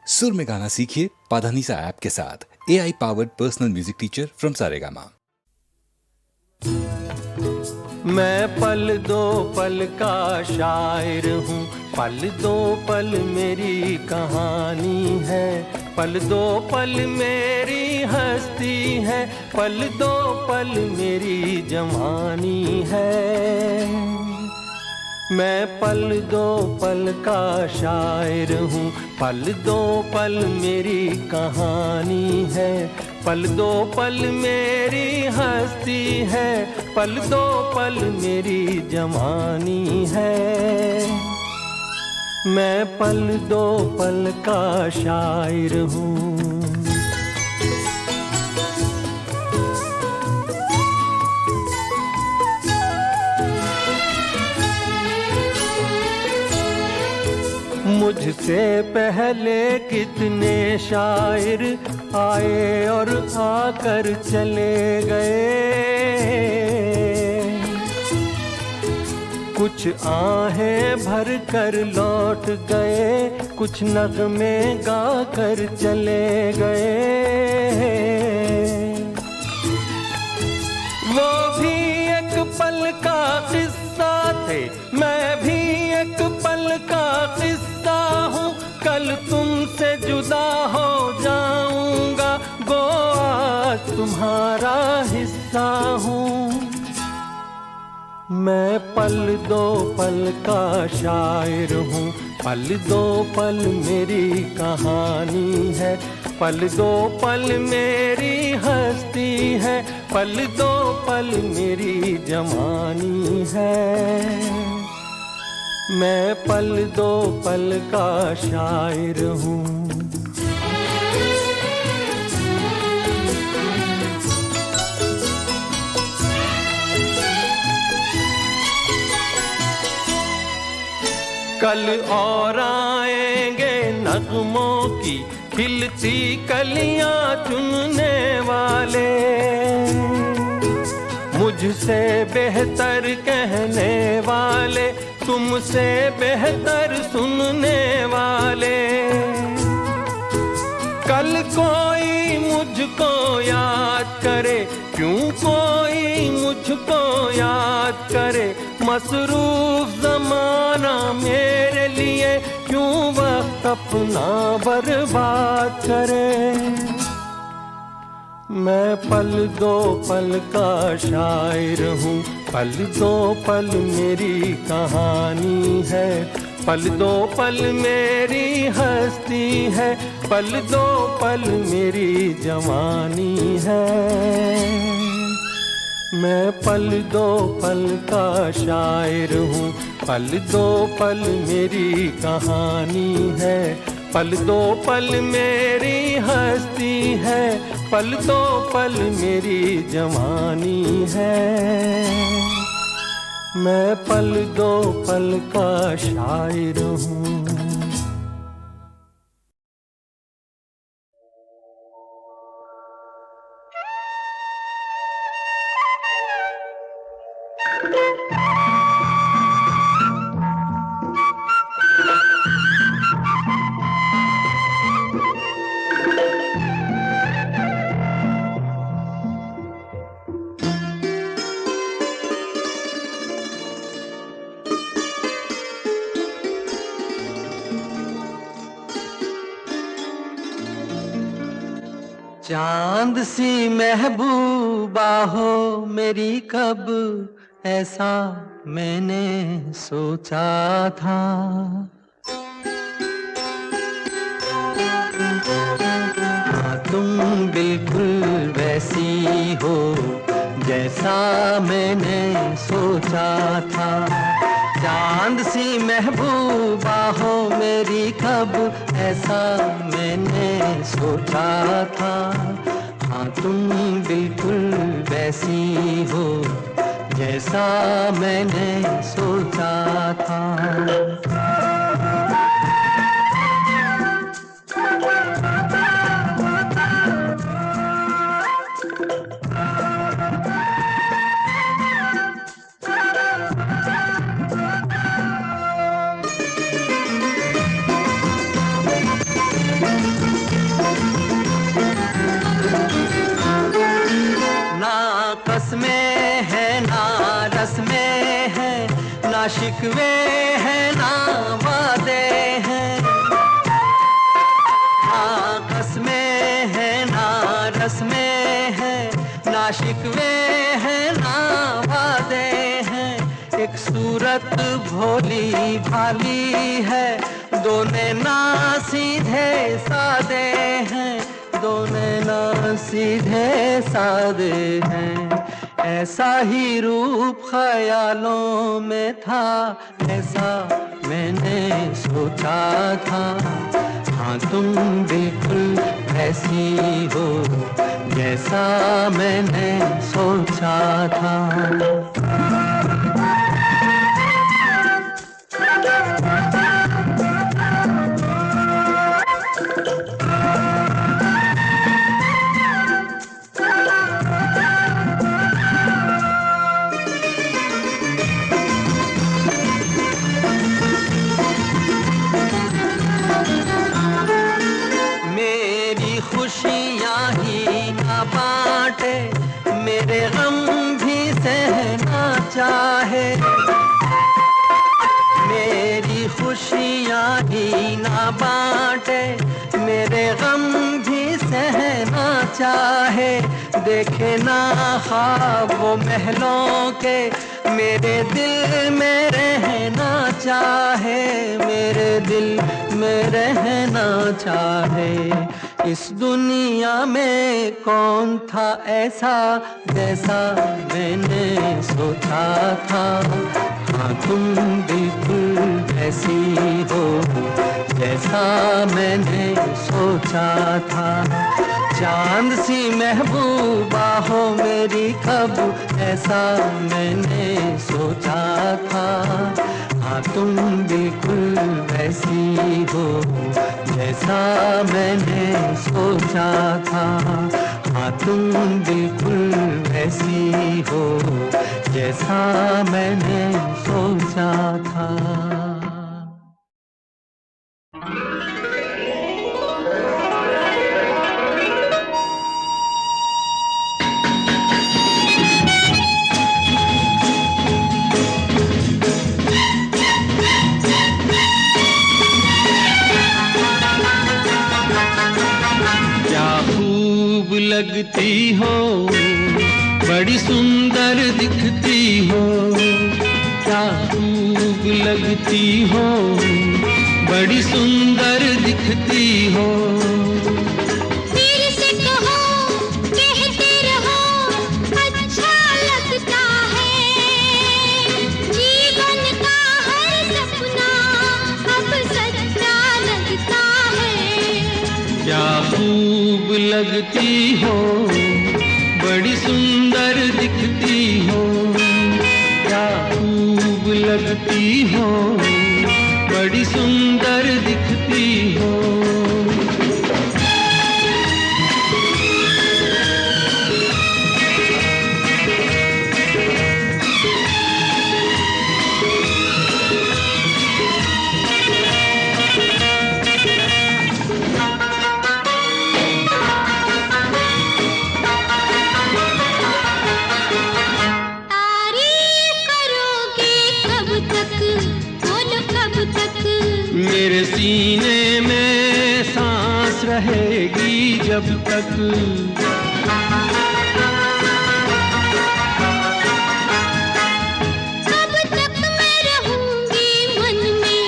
सुर में गाना सीखिए पाधानीसा ऐप के साथ। AI powered personal music teacher from Saregama. मैं पल दो पल का शायर हूँ, पल दो पल मेरी कहानी है, पल दो पल मेरी हस्ती है, पल दो पल मेरी जवानी है। मैं पल दो पल का शायर हूँ, पल दो पल मेरी कहानी है, पल दो पल मेरी हस्ती है, पल दो पल मेरी जवानी है। मैं पल दो पल का शायर हूँ। मुझसे पहले कितने शायर आए और आकर चले गए, कुछ आहें भर कर लौट गए, कुछ नगमे गा कर चले गए। वो भी एक पल का किस्सा थे, मैं भी एक पल का किस्सा हूँ, कल तुमसे जुदा हो जाऊंगा, गो आज तुम्हारा हिस्सा हूँ। मैं पल दो पल का शायर हूँ, पल दो पल मेरी कहानी है, पल दो पल मेरी हस्ती है, पल दो पल मेरी जवानी है। मैं पल दो पल का शायर हूँ। कल और आएंगे नगमों की खिलती कलियां चुनने वाले, मुझसे बेहतर कहने वाले, तुमसे बेहतर सुनने वाले। कल कोई मुझको याद करे, क्यों कोई मुझको याद करे, मसरूफ ज़माना मेरे लिए क्यों वक्त अपना बर्बाद करे। मैं पल दो पल का शायर हूँ, पल दो पल मेरी कहानी है, पल दो पल मेरी हस्ती है, पल दो पल मेरी जवानी है। मैं पल दो पल का शायर हूँ, पल दो पल मेरी कहानी है, पल दो पल मेरी हस्ती है, पल दो पल मेरी जवानी है। मैं पल दो पल का शायर हूँ। चांद सी महबूबा हो मेरी, कब ऐसा मैंने सोचा था। हाँ, तुम बिल्कुल वैसी हो जैसा मैंने सोचा था। चांद सी महबूबा हो मेरी, कब ऐसा मैंने सोचा था। हाँ, तुम बिल्कुल वैसी हो जैसा मैंने सोचा था। में है ना रस में है, ना शिकवे है ना वादे हैं। हाँ कसमें है ना रस में है, ना शिकवे है ना वादे हैं। एक सूरत भोली भाली है, दोनों ना सीधे सादे हैं, दोनों ना सीधे सादे हैं। ऐसा ही रूप ख्यालों में था, ऐसा मैंने सोचा था। हाँ तुम बिल्कुल ऐसी हो जैसा मैंने सोचा था। खुशियाँ ही ना बांटे, मेरे गम भी सहना चाहे। मेरी खुशियाँ ही ना बांटे, मेरे गम भी सहना चाहे। देखे ना ख्वाब वो महलों के, मेरे दिल में रहना चाहे, मेरे दिल में रहना चाहे। इस दुनिया में कौन था ऐसा जैसा मैंने सोचा था। हाँ तुम बिल्कुल ऐसी हो जैसा मैंने सोचा था। चांद सी महबूबा हो मेरी कब, ऐसा मैंने सोचा था। हाँ तुम बिल्कुल वैसी हो जैसा मैंने सोचा था। हाँ तुम बिल्कुल वैसी हो जैसा मैंने सोचा था। लगती हो, बड़ी सुंदर दिखती हो। क्या खूब लगती हो, बड़ी सुंदर दिखती हो। फिर से कहो, कहते रहो, अच्छा लगता है। जीवन का हर सपना अब सच्चा लगता है। क्या खूब लगती हो, बड़ी सुंदर दिखती हो। क्या खूब लगती हो, बड़ी सुंदर दिखती हो। मेरे सीने में सांस रहेगी जब तक। कब तक मैं रहूंगी मन में,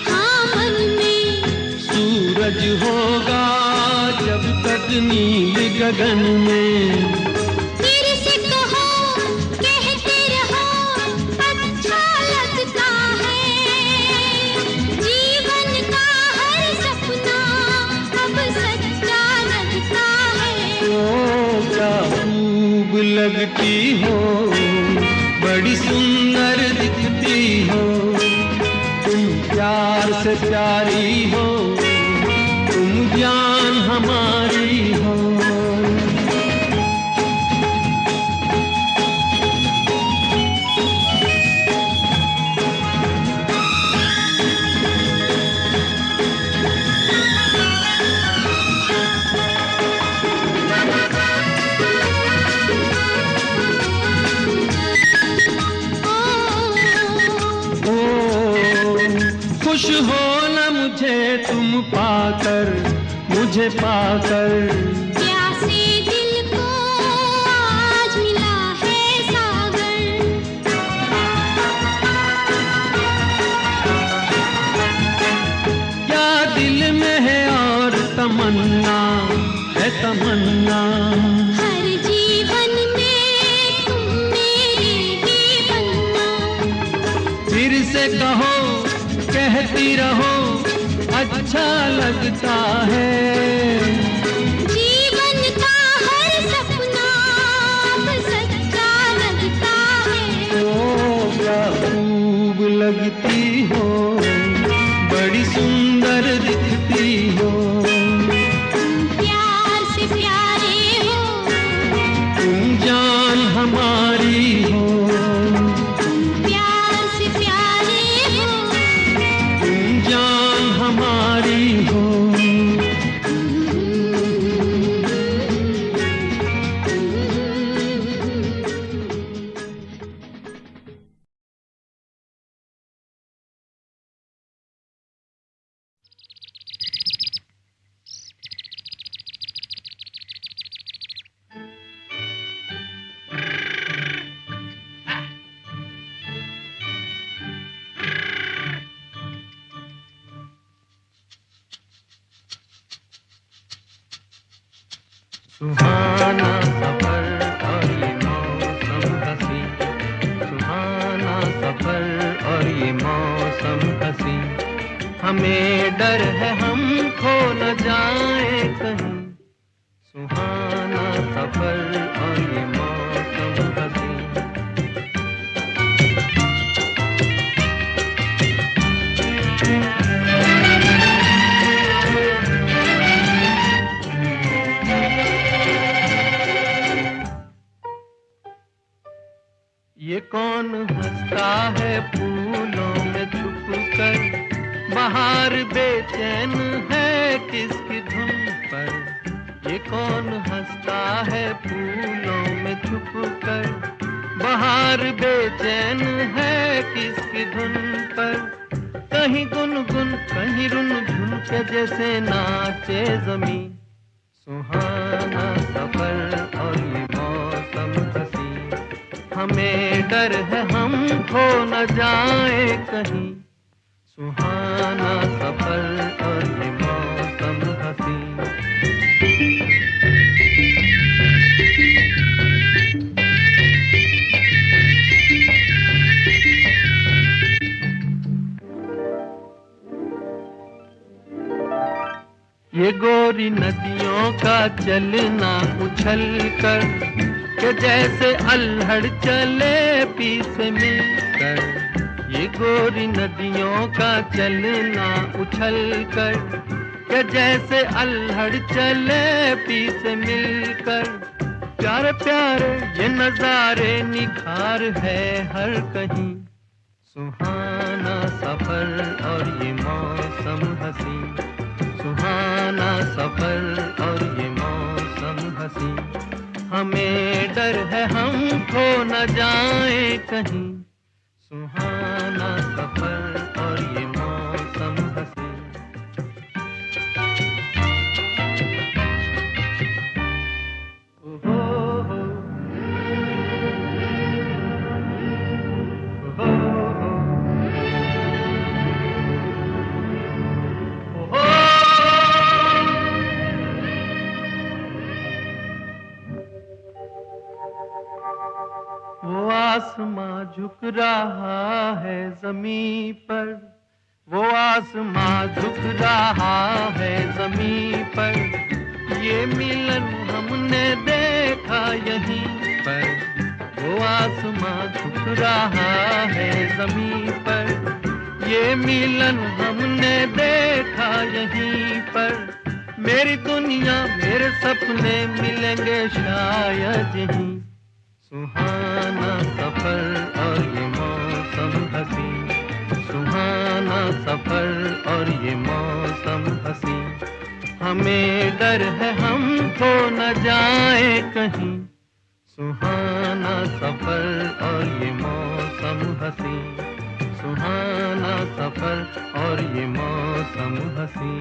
हाँ मन में। सूरज होगा जब तक नील गगन में। लगती हो, बड़ी सुंदर दिखती हो। तुम प्यार से प्यारी हो, तुम जान हमारी हो। पाकर, मुझे पाकर। प्यासे दिल को आज मिला है सागर। क्या दिल में है और तमन्ना है तमन्ना। हर जीवन में तुम मेरे ही बनना। फिर से कहो, कहती रहो, अच्छा लगता है। जीवन का हर सपना अब सच्चा लगता है। ओ क्या खूब लगती हो, बड़ी सुंदर दिखती हो। प्यार से प्यारे हो, तुम जान हमारी हो। प्यार से प्यारे हो, तुम जान हमारी हो। सुहाना सफर और ये मौसम हसी, सुहाना सफर और ये मौसम हसी। हमें डर है हम खो न जाए कहीं, सुहाना सफर और ये मौसम हसी। ये कौन हंसता है फूलों में छुपकर, बाहर बेचैन है किसकी धुन पर। ये कौन हंसता है फूलों में छुपकर, बाहर बेचैन है किसकी धुन पर। कहीं गुनगुन कहीं रुनझुन के जैसे नाचे जमी, सुहाना सफर और ये मौसम हसी। हमें डर है हम खो न जाए कहीं, सुहाना सफर और ये मौसम हसी। ये गोरी नदियों का चलना उछल कर, के जैसे अल्हड़ चले पीछे मिलकर। ये गोरी नदियों का चलना उछल कर, के जैसे अल्हड़ चले पीछे मिलकर। प्यारे प्यारे ये नजारे निखार है हर कहीं, सुहाना सफर और ये मौसम हसी। सुहाना सफर और ये मौसम हसी। हमें डर है हम खो न जाए कहीं, सुहाना सफर और ये मौसम हसी। ओहो हो, ओहो हो, ओहो। वो आसमां झुक रहा है ज़मीं पर, वो आसमां झुक रहा है ज़मीं पर। ये मिलन हमने देखा यहीं पर, वो आसमां झुक रहा है ज़मीं पर। ये मिलन हमने देखा यहीं पर। मेरी दुनिया मेरे सपने मिलेंगे शायद यहीं, सुहाना सफर और ये मौसम हसी। सुहाना सफर और ये मौसम हसी। हमें डर है हम खो न जाए कहीं, सुहाना सफर और ये मौसम हसी। सुहाना सफर और ये मौसम हसी।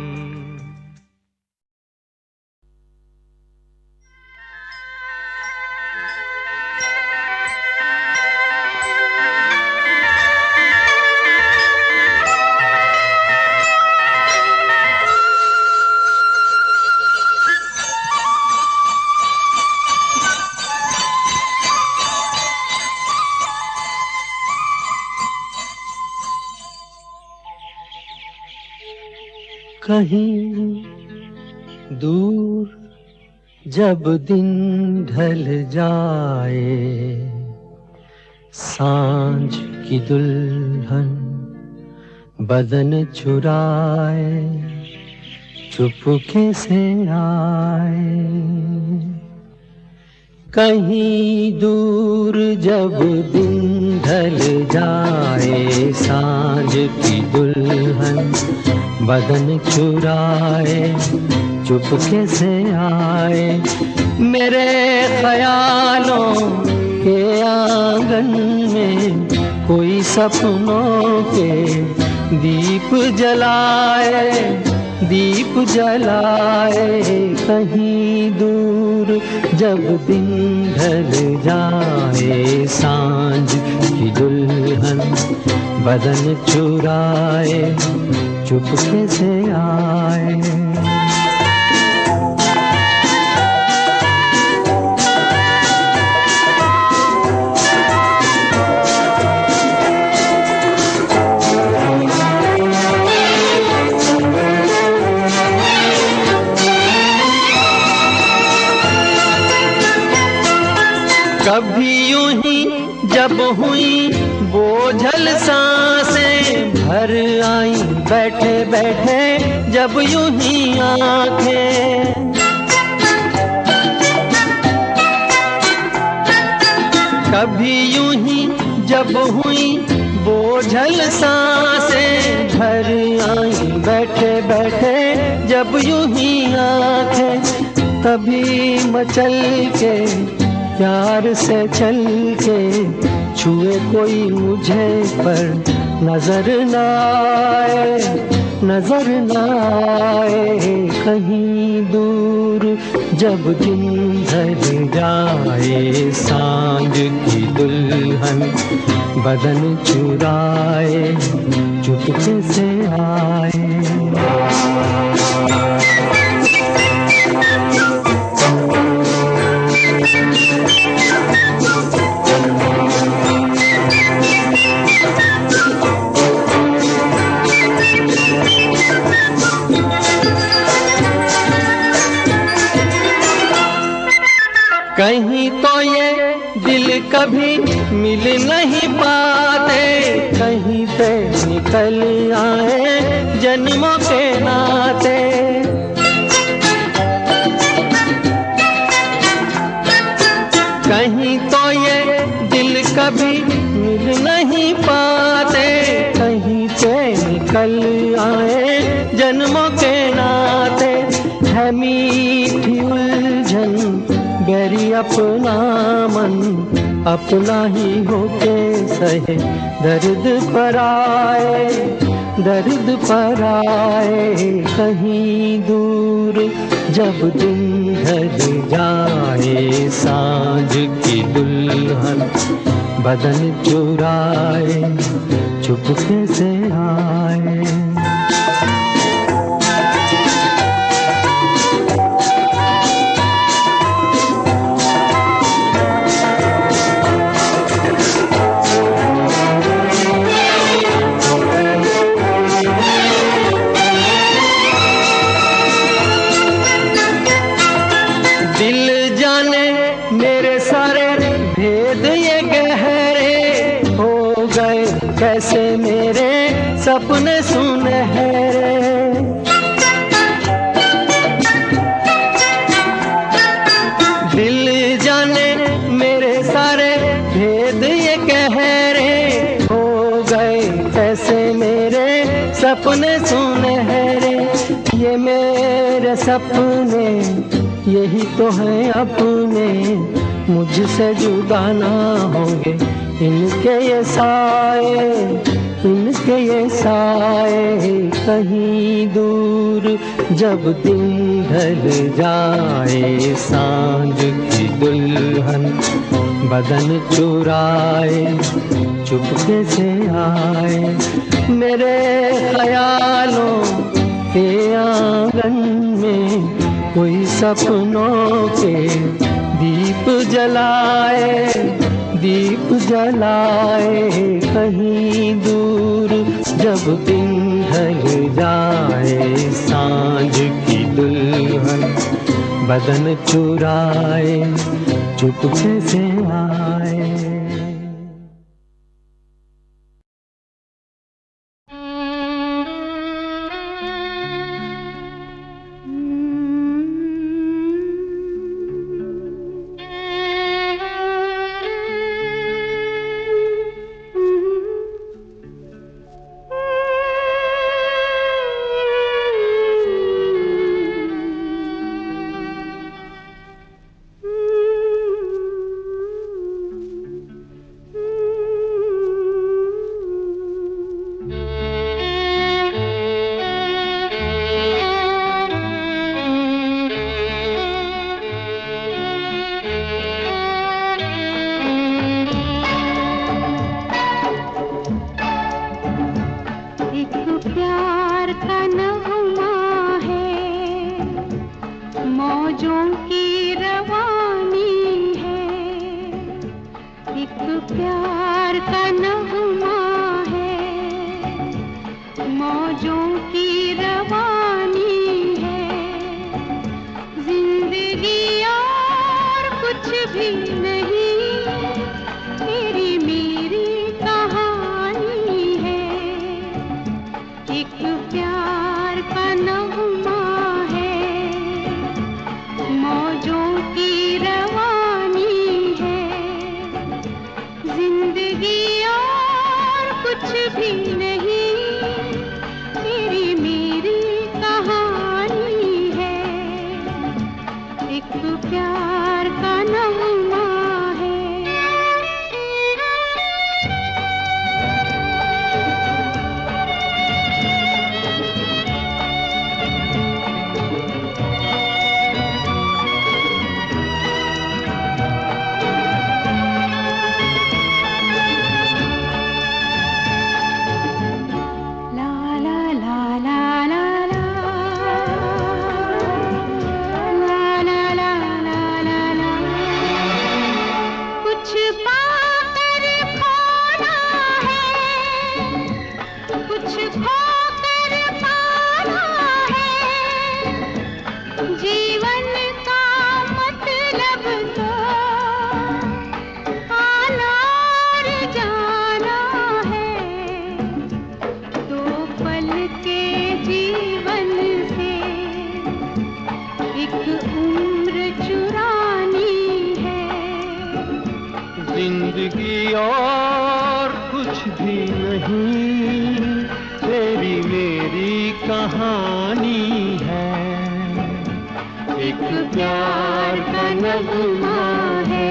कहीं दूर जब दिन ढल जाए, सांझ की दुल्हन बदन चुराए चुपके से आए। कहीं दूर जब दिन ढल जाए, सांझ की दुल्हन बदन चुराए चुपके से आए। मेरे ख्यालों के आंगन में कोई सपनों के दीप जलाए, दीप जलाए। कहीं दूर जब दिन ढल जाए, सांझ की दुल्हन बदन चुराए चुपके से आए। कभी यूं ही जब हुई बोझल सांसें भर आई, बैठे बैठे जब यूं ही आंखें। कभी यूं ही जब हुई बोझल सांसें भर आई, बैठे बैठे जब यूं ही आंखें। तभी मचल के प्यार से चल के छुए कोई मुझे पर नजर न आए, नजर न आए। कहीं दूर जब दिन ढल जाए, सांझ की दुल्हन बदन चुराए चुपके से आए। कहीं तो ये दिल कभी मिल नहीं पाते, कहीं पे निकल आए जन्मों के नाते। कहीं तो ये दिल कभी मिल नहीं पाते, कहीं पे निकल आए जन्मों के नाते। है मीठी उलझन बैरी अपना मन, अपना ही होके सहे दर्द पर आए, दर्द पर आए। कहीं दूर जब दिन ढल जाए, सांझ की दुल्हन बदन चुराए चुपके से आए। कैसे मेरे सपने सुनहरे, दिल जाने मेरे सारे भेद ये गहरे हो गए। कैसे मेरे सपने सुनहरे, ये मेरे सपने यही तो हैं अपने, मुझसे जुदा ना होंगे इनके ये साए, इनके ये साए। कहीं दूर जब दिन ढल जाए, सांझ की दुल्हन बदन चुराए चुपके से आए। मेरे ख्यालों के आंगन में कोई सपनों के दीप जलाए, दीप जलाए। कहीं दूर जब दिन ढल जाए सांझ की दुल्हन बदन चुराए चुपके से आए। जिंदगी और कुछ भी नहीं, तेरी मेरी कहानी है, एक प्यार का नगमा है।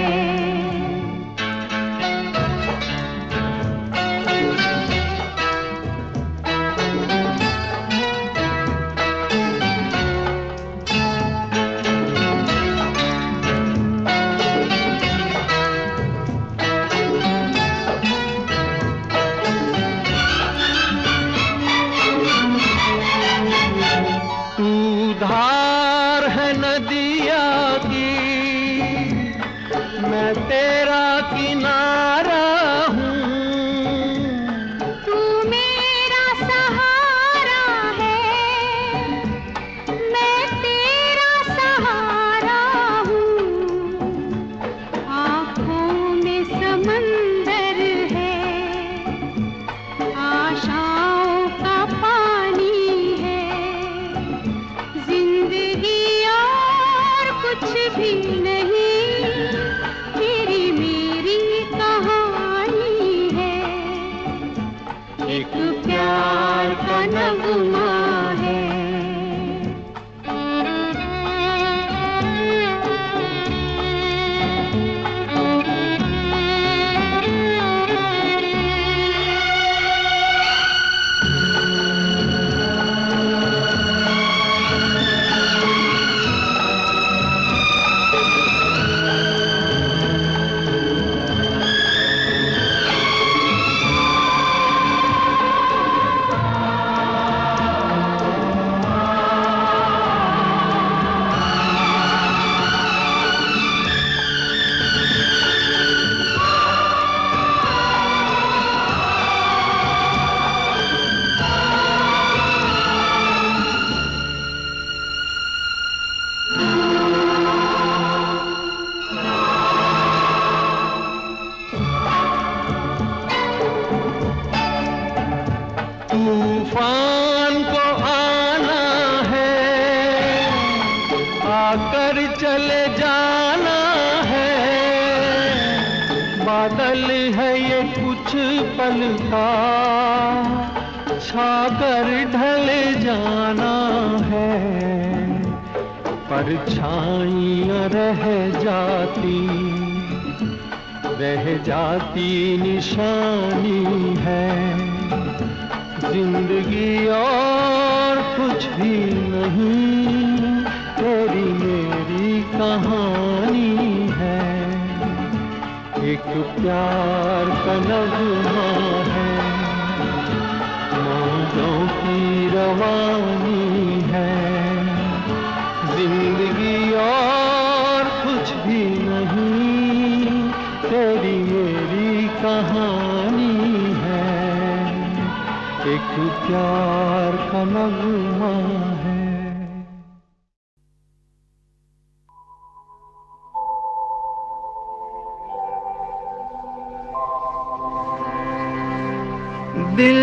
धार है नदिया की, मैं तेरा किनारा हूँ, तू मेरा सहारा है, मैं तेरा सहारा हूँ। आँखों में समंदर है, आशाओं का पानी है, जिंदगी और कुछ भी नहीं, तेरी मेरी कहानी छाकर चले जाना है, बादल है ये कुछ पल का, छाकर ढले जाना है। परछाइयाँ रह जाती निशानी है। जिंदगी और कुछ भी नहीं, तेरी मेरी कहानी है। एक प्यार का नगमा है, मौजों की रवानी है। जिंदगी और कुछ भी नहीं, तेरी मेरी कहानी है। एक प्यार का नगमा है। दिल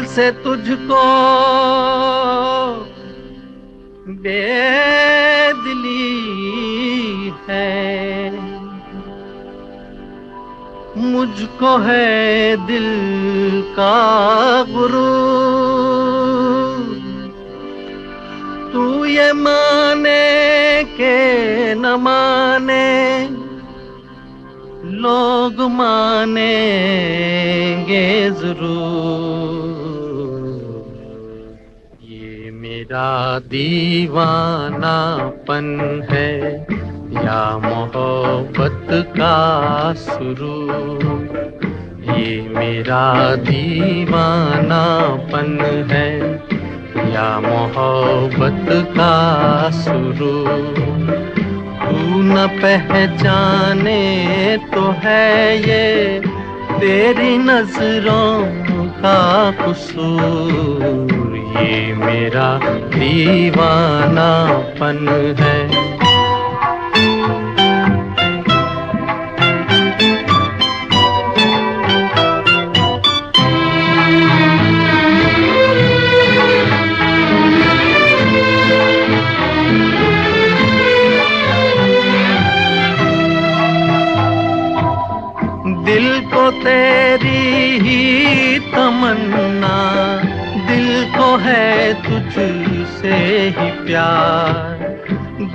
से तुझको बेदिली है, मुझको है दिल का गुरूर। तू ये माने के न माने, लोग मानेंगे जरूर। ये मेरा दीवानापन है या मोहब्बत का सुरूर। ये मेरा दीवानापन है या मोहब्बत का सुरूर। तू न पहचाने तो है ये तेरी नजरों का कसूर। ये मेरा दीवानापन है। दिल को तेरी ही तमन्ना, दिल को है तुझसे ही प्यार।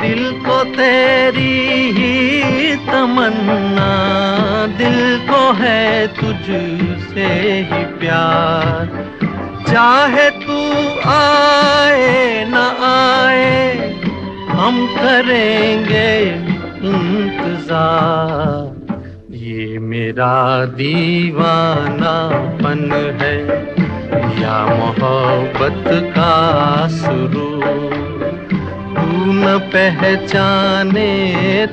दिल को तेरी ही तमन्ना, दिल को है तुझसे ही प्यार। चाहे तू आए न आए, हम करेंगे इंतजार। ये मेरा दीवानापन है या मोहब्बत का सुरूर। तू न पहचाने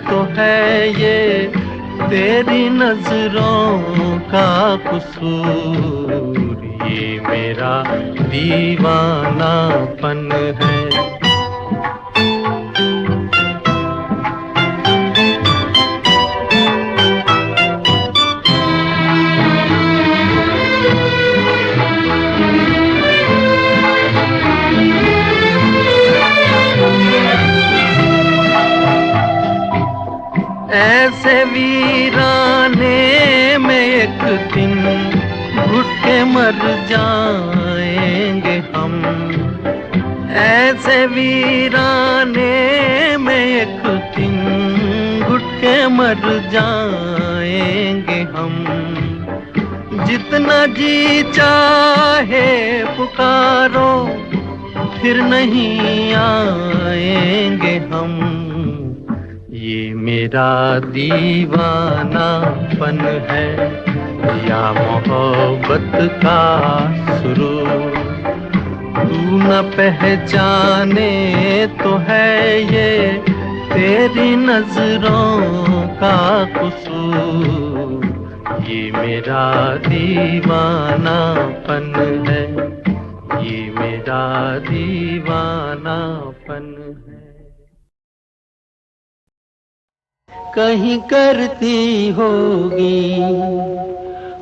तो है ये तेरी नजरों का कसूर। ये मेरा दीवानापन है। ऐसे वीराने में एक दिन घुट के मर जाएंगे हम। ऐसे वीराने में एक दिन घुट के मर जाएंगे हम। जितना जी चाहे पुकारो, फिर नहीं आएंगे हम। ये मेरा दीवानापन है या मोहब्बत का सुरूर। तू न पहचाने तो है ये तेरी नजरों का कसूर। ये मेरा दीवानापन है, ये मेरा दीवानापन है। कहीं करती होगी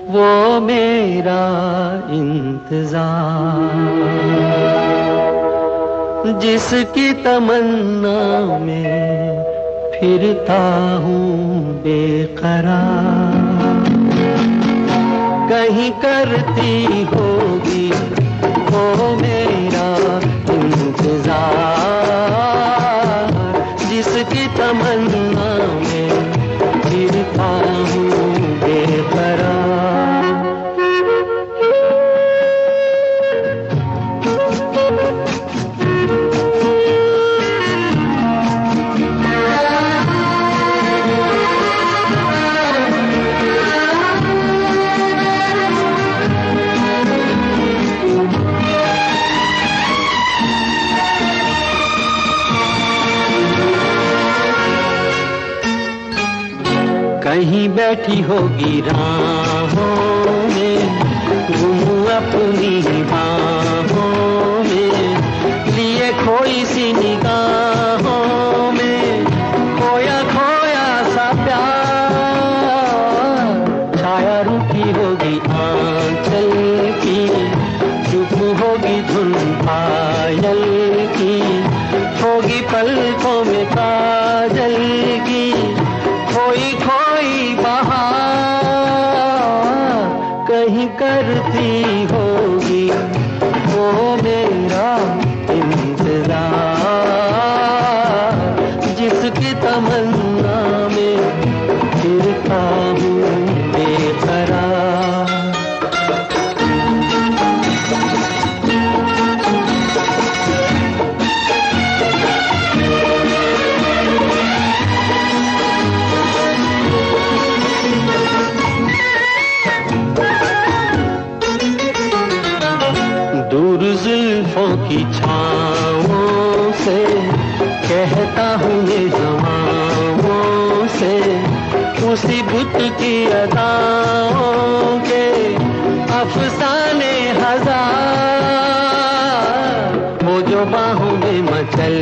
वो मेरा इंतजार, जिसकी तमन्ना में फिरता हूँ बेकरार। कहीं करती होगी वो मेरा इंतजार, जिसकी तमन्ना में फिरता हूँ बेकरार। कहीं बैठी होगी राहों में, गुम अपनी बाहों में, लिए खोई सी निगाहों में, खोया खोया सा प्यार। छाया रुकी होगी आंचल की, चुप होगी धुन पायल की, होगी पलकों में काजल की, खोई खोई बहार। कहीं करती होगी वो मेरा इंतजार, जिसकी तमन्ना में फिरता हूँ बेकरार। दूर जुल्फों की छाँवों से कहता हूँ ये ज़मानों से, उसी बुत की अदाओं के अफसाने हजार। वो जो बाहों में मचल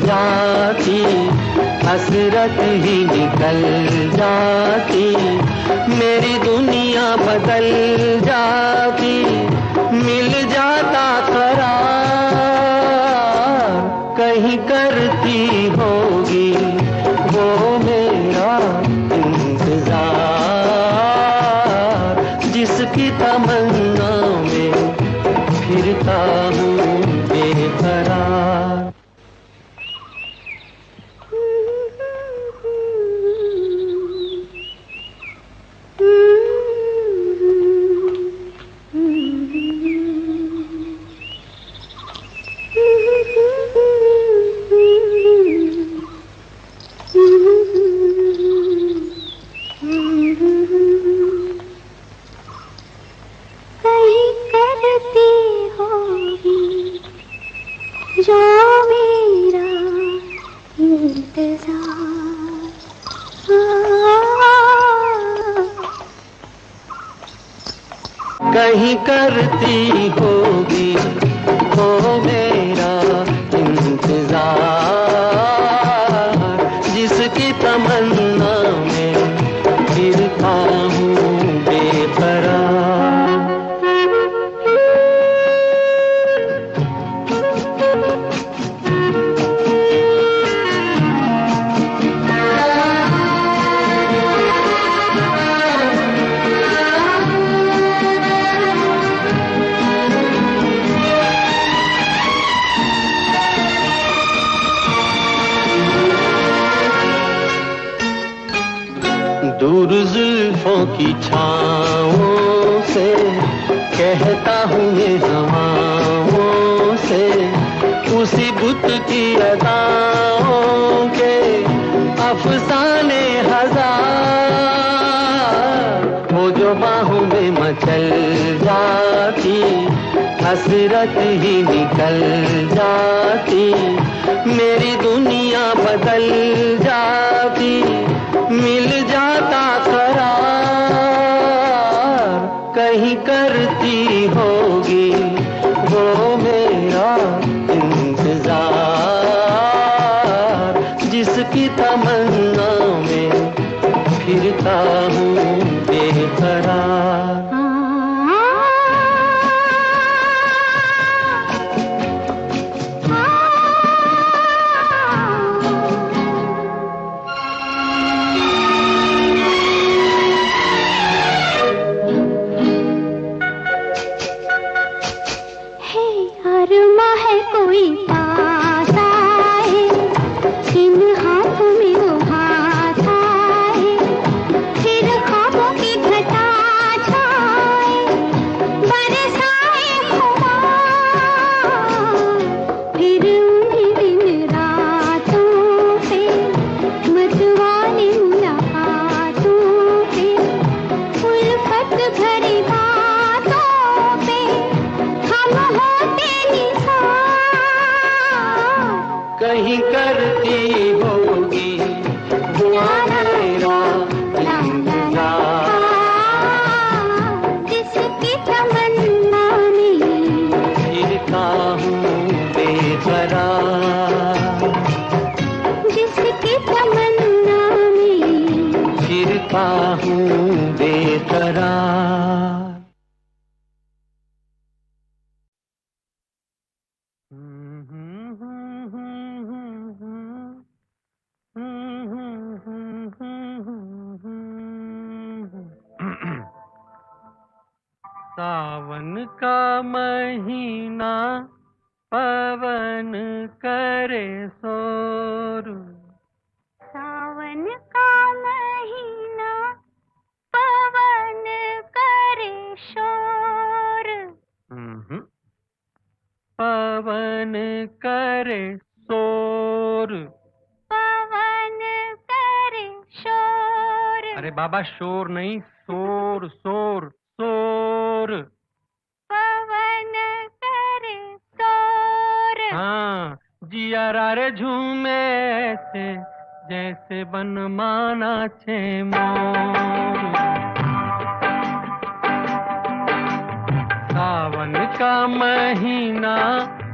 जाती, हसरत ही निकल जाती, मेरी दुनिया बदल जाती, मिल जाता करार। कहीं करती होगी वो मेरा इंतजार, जिसकी तमन्ना में फिरता हूँ बेकरार। कहीं करती होगी जो मेरा इंतजार। कहीं करती होगी वो मेरा इंतजार, जिसकी तमन्ना में फिरता हूँ बेकरार। दूर जुल्फों की छाँवों से कहता हूँ ये ज़मानों से, उसी बुत की अदाओं के अफसाने हजार। वो जो बाहों में मचल जाती, हसरत ही निकल जाती, मेरी दुनिया बदल जाती, मिल जाता करार। कहीं करती होगी वो मेरा इंतजार, जिसकी तमन्ना में फिरता हूँ बेकरार। आ रहता हूँ बेकरार। सावन का महीना पवन करे शोर, सावन का महीना पवन करे शोर, पवन करे शोर। पवन करे शोर। अरे बाबा शोर नहीं, शोर शोर शोर। पवन करे शोर। हाँ, जिया रे झूमे ऐसे जैसे बनमाना छे मोर। सावन का महीना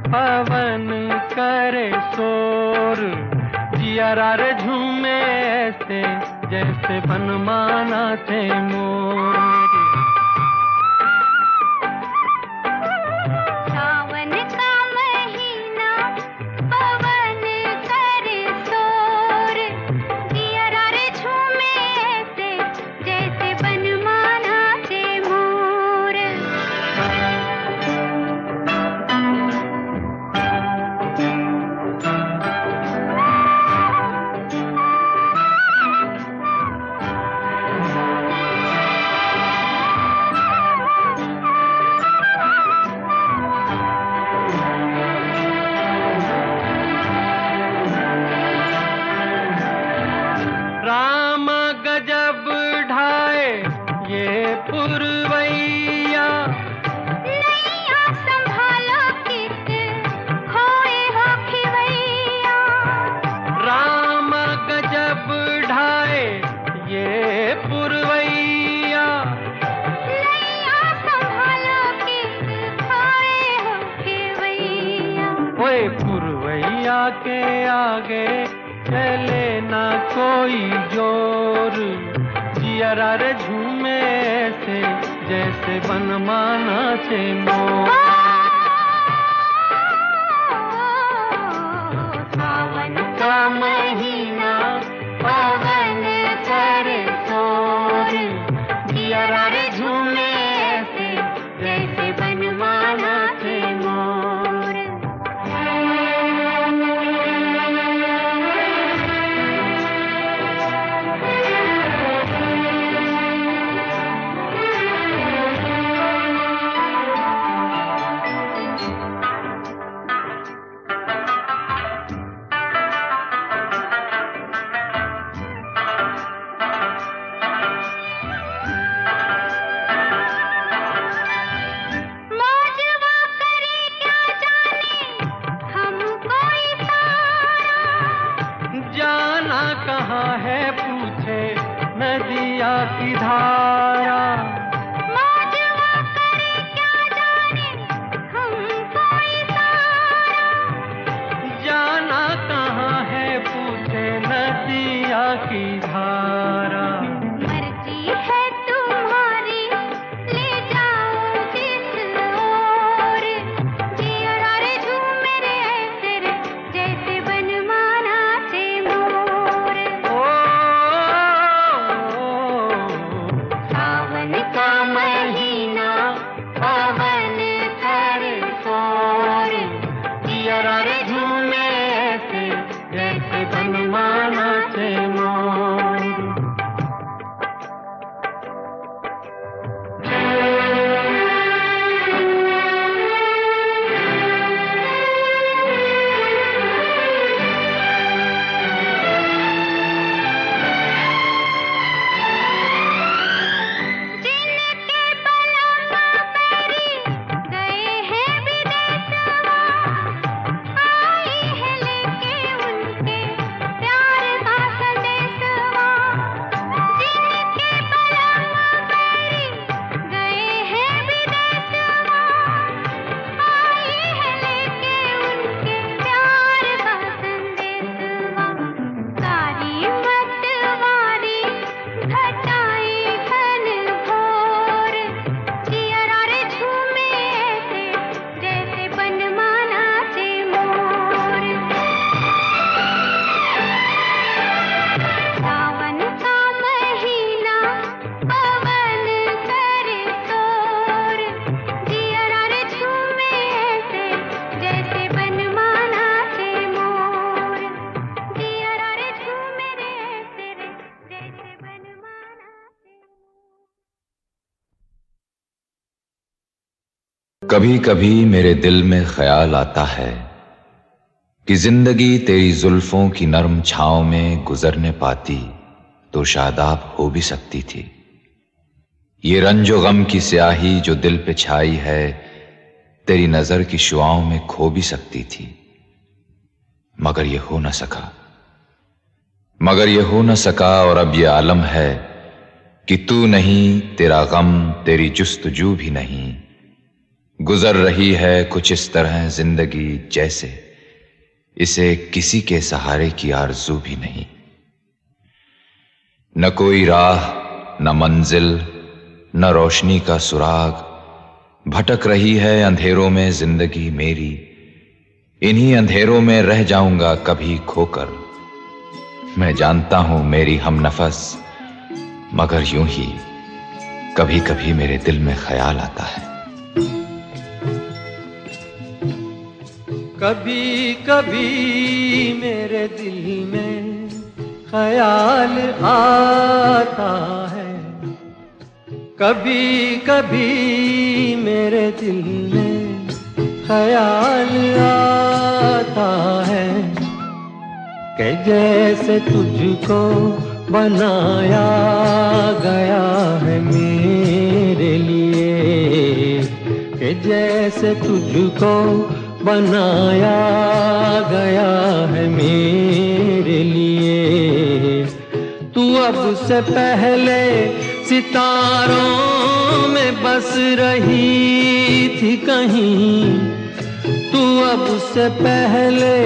पवन करे शोर, जिया रे झूमे ऐसे जैसे बनमाना छे मोर। सावन का महीना पवन करे शोर, जिया रे झूमे ऐसे जैसे बनमाना छे मोर। राम गजब ढाए ये पुरवैया, नैया संभालो कित खोए हो खिवैया। राम गजब ढाए ये पुरवैया। नैया संभालो कित खोए हो खिवैया। ओए पुरवैया के आगे चले ना कोई जोर, जिया रे झूमे से जैसे बनमाना छे मोर। सावन का महीना पवन करे शोर, जिया रे झूमे ऐसे जैसे बनमाना छे मोर। मौजवा करे क्या जाने हमको इशारा, जाना कहाँ है पूछे नदिया की धारा। मौजवा करे क्या जाने हमको इशारा। जाना कहाँ है पूछे नदिया की धारा। मर्जी है तुम्हारी ले जाओ जिस ओर, जिया रे झूमे रे ऐसे रे जैसे बनमाना छे मोर। ओ, सावन का महीना पवन करे शोर, जिया रे झूमे ऐसे जैसे बनमाना छे मोर। जिनके बलमा मेरी गए हैं विदेशवा, आई है लेके उनके प्यार का संदेशवा। कभी कभी मेरे दिल में ख्याल आता है कि जिंदगी तेरी जुल्फों की नरम छांव में गुजरने पाती तो शादाब हो भी सकती थी। ये रंजो गम की स्याही जो दिल पे छाई है तेरी नजर की शुआओं में खो भी सकती थी। मगर ये हो न सका और अब ये आलम है कि तू नहीं, तेरा गम, तेरी जुस्तजू भी नहीं। गुजर रही है कुछ इस तरह जिंदगी जैसे इसे किसी के सहारे की आरज़ू भी नहीं। न कोई राह, न मंजिल, न रोशनी का सुराग, भटक रही है अंधेरों में जिंदगी मेरी। इन्हीं अंधेरों में रह जाऊंगा कभी खोकर। मैं जानता हूं मेरी हमनफस, मगर यूं ही कभी कभी मेरे दिल में ख्याल आता है। कभी कभी मेरे दिल में ख्याल आता है, कभी कभी मेरे दिल में ख्याल आता है कि जैसे तुझको बनाया गया है मेरे लिए, कि जैसे तुझको बनाया गया है मेरे लिए। तू अब से पहले सितारों में बस रही थी कहीं, तू अब से पहले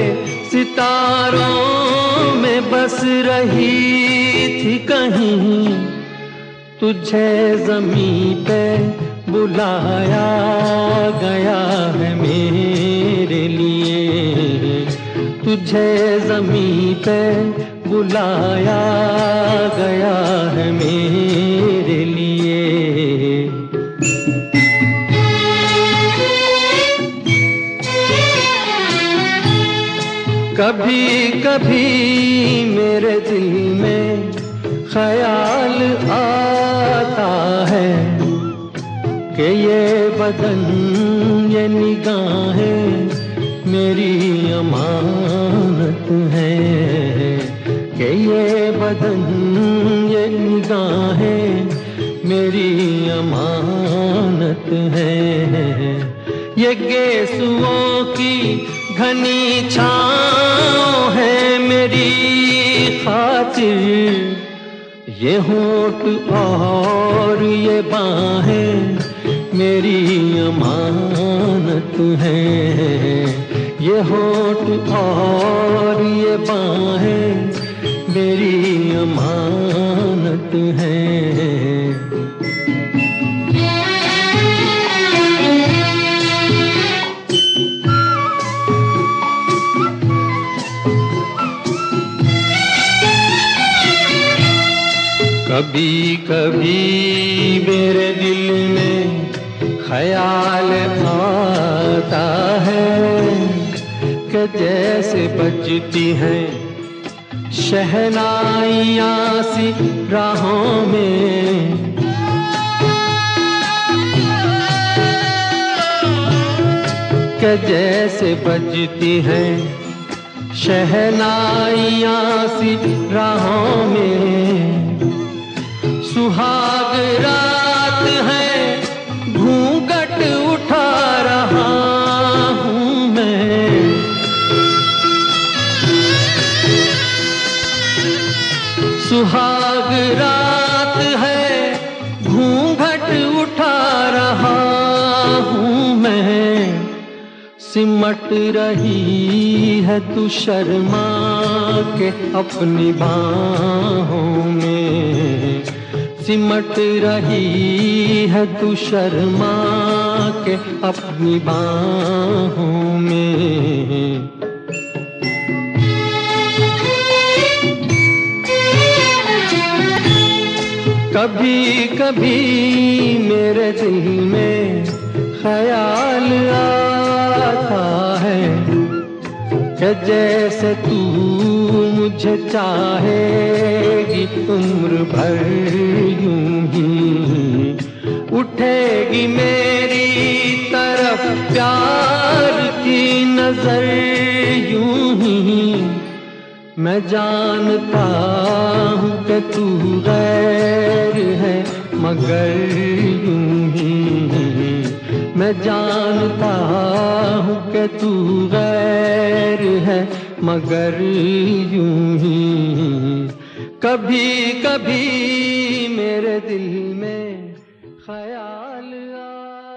सितारों में बस रही थी कहीं। तुझे ज़मीं पे बुलाया गया है मेरे लिए, तुझे ज़मीं पे बुलाया गया है मेरे लिए। कभी कभी मेरे दिल में ख्याल आता है कि ये बदन, ये निगाहें मेरी अमानत है, कि ये बदन, ये निगाहें मेरी अमानत है। ये गेसुओं की घनी छाँव है मेरी खातिर, ये होठ और ये बाहें मेरी अमानत हैं। ये होठ और ये बाहें मेरी अमानत हैं। कभी कभी मेरे दिल में ख्याल आता है कि जैसे बजती हैं शहनाइयाँ सी राहों में, कि जैसे बजती हैं शहनाइयाँ सी राहों में। सुहाग रात है, घूंघट उठा रहा हूँ मैं, सुहाग रात है, घूंघट उठा रहा हूँ मैं। सिमट रही है तू शर्मा के अपनी बाहों में, सिमट रही है तू शर्मा के अपनी बाहों में। कभी कभी मेरे दिल में ख्याल आता है कि जैसे तू मुझे चाहेगी उम्र भर यूं ही, उठेगी मेरी तरफ तरफ प्यार की नजर यूं ही मैं जानता हूँ कि तू गैर है मगर यूं ही मैं जानता हूँ कि तू गैर है मगर यूं ही कभी कभी मेरे दिल में ख्याल आ